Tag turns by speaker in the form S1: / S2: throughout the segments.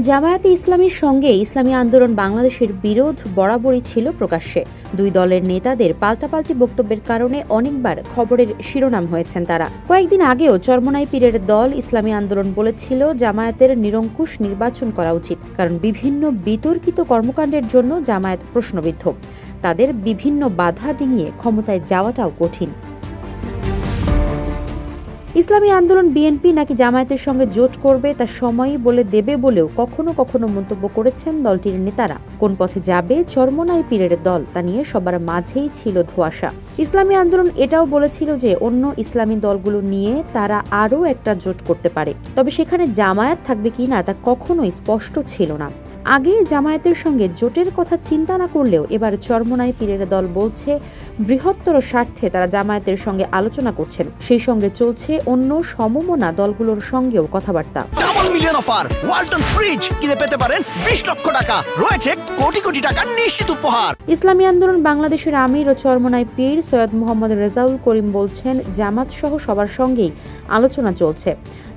S1: জামায়াতে ইসলামীর সঙ্গে ইসলামী আন্দোলন বাংলাদেশের বিরোধ বরাবরই ছিল প্রকাশ্যে। দুই দলের নেতাদের পাল্টাপাল্টি বক্তব্যের কারণে অনেকবার খবরের শিরোনাম হয়েছেন তারা। কয়েকদিন আগেও চরমোনাই পীরের দল ইসলামী আন্দোলন বলেছিল জামায়াতের নিরঙ্কুশ নির্বাচন করা উচিত, কারণ বিভিন্ন বিতর্কিত কর্মকাণ্ডের জন্য জামায়াত প্রশ্নবিদ্ধ। তাদের বিভিন্ন বাধা ডিঙিয়ে ক্ষমতায় যাওয়াটাও কঠিন। ইসলামী আন্দোলন বিএনপি নাকি জামায়াতের সঙ্গে জোট করবে তা সময়ই বলে দেবে বলেও কখনো কখনো মন্তব্য করেছেন দলটির নেতারা। কোন পথে যাবে চরমোনাই পীরের দল তা নিয়ে সবার মাঝেই ছিল ধোঁয়াশা। ইসলামী আন্দোলন এটাও বলেছিল যে অন্য ইসলামী দলগুলো নিয়ে তারা আরও একটা জোট করতে পারে, তবে সেখানে জামায়াত থাকবে কিনা তা কখনোই স্পষ্ট ছিল না। আগে জামায়াতের সঙ্গে জোটের কথা চিন্তা না করলেও এবার চরমোনাই পীরের দল বলছে বৃহত্তর স্বার্থে তারা জামায়াতের সঙ্গে আলোচনা করছেন, সেই সঙ্গে চলছে অন্য সমমনা দলগুলোর সঙ্গেও কথাবার্তা।
S2: Double million offer Walton fridge কিনে পেতে পারেন 20 লক্ষ টাকা, রয়েছে কোটি কোটি টাকার নিশ্চিত উপহার।
S1: ইসলামী আন্দোলন বাংলাদেশের আমির ও চরমোনাই পীর সৈয়দ মোহাম্মদ রেজাউল করিম বলছেন জামাত সহ সবার সঙ্গেই আলোচনা চলছে।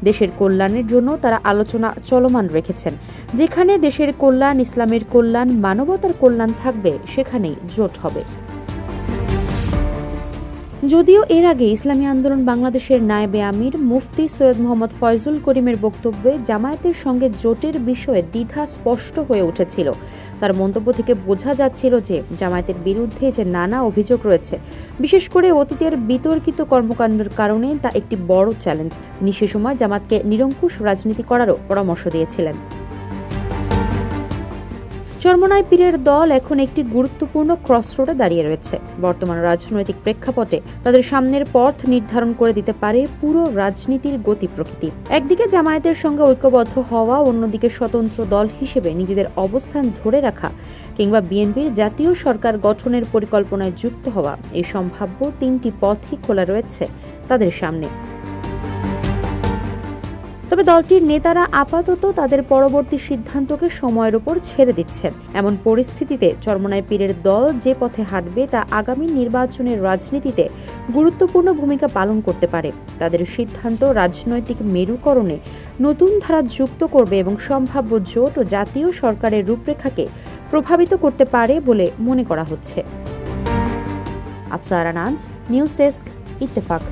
S1: দেশের কল্যাণের জন্য তারা আলোচনা চলমান রেখেছেন। যেখানে দেশের কল্যাণ, ইসলামের কল্যাণ, মানবতার কল্যাণ থাকবে সেখানেই জোট হবে। যদিও এর আগে ইসলামী আন্দোলন বাংলাদেশের নায়েবে আমির মুফতি সৈয়দ মোহাম্মদ ফয়জুল করিমের বক্তব্যে জামায়াতের সঙ্গে জোটের বিষয়ে দ্বিধা স্পষ্ট হয়ে উঠেছিল। তার মন্তব্য থেকে বোঝা যাচ্ছিল যে জামায়াতের বিরুদ্ধে যে নানা অভিযোগ রয়েছে, বিশেষ করে অতীতের বিতর্কিত কর্মকাণ্ডের কারণে তা একটি বড় চ্যালেঞ্জ। তিনি সে সময় জামাতকে নিরঙ্কুশ রাজনীতি করারও পরামর্শ দিয়েছিলেন। চরমোনাই পীরের দল এখন একটি গুরুত্বপূর্ণ ক্রসরোডে দাঁড়িয়ে রয়েছে। বর্তমান রাজনৈতিক প্রেক্ষাপটে তাদের সামনের পথ নির্ধারণ করে দিতে পারে পুরো রাজনীতির গতি প্রকৃতি। একদিকে জামায়াতের সঙ্গে ঐক্যবদ্ধ হওয়া, অন্যদিকে স্বতন্ত্র দল হিসেবে নিজেদের অবস্থান ধরে রাখা, কিংবা বিএনপির জাতীয় সরকার গঠনের পরিকল্পনায় যুক্ত হওয়া, এই সম্ভাব্য তিনটি পথই খোলা রয়েছে তাদের সামনে। তবে দলটির নেতারা আপাতত তাদের পরবর্তী সিদ্ধান্তকে সময়ের উপর ছেড়ে দিচ্ছেন। এমন পরিস্থিতিতে চরমোনাই পীরের দল যে পথে হাঁটবে তা আগামী নির্বাচনের রাজনীতিতে গুরুত্বপূর্ণ ভূমিকা পালন করতে পারে। তাদের সিদ্ধান্ত রাজনৈতিক মেরুকরণে নতুন ধারা যুক্ত করবে এবং সম্ভাব্য জোট ও জাতীয় সরকারের রূপরেখাকে প্রভাবিত করতে পারে বলে মনে করা হচ্ছে। আফসারা নাজ, নিউজ ডেস্ক, ইত্তেফাক।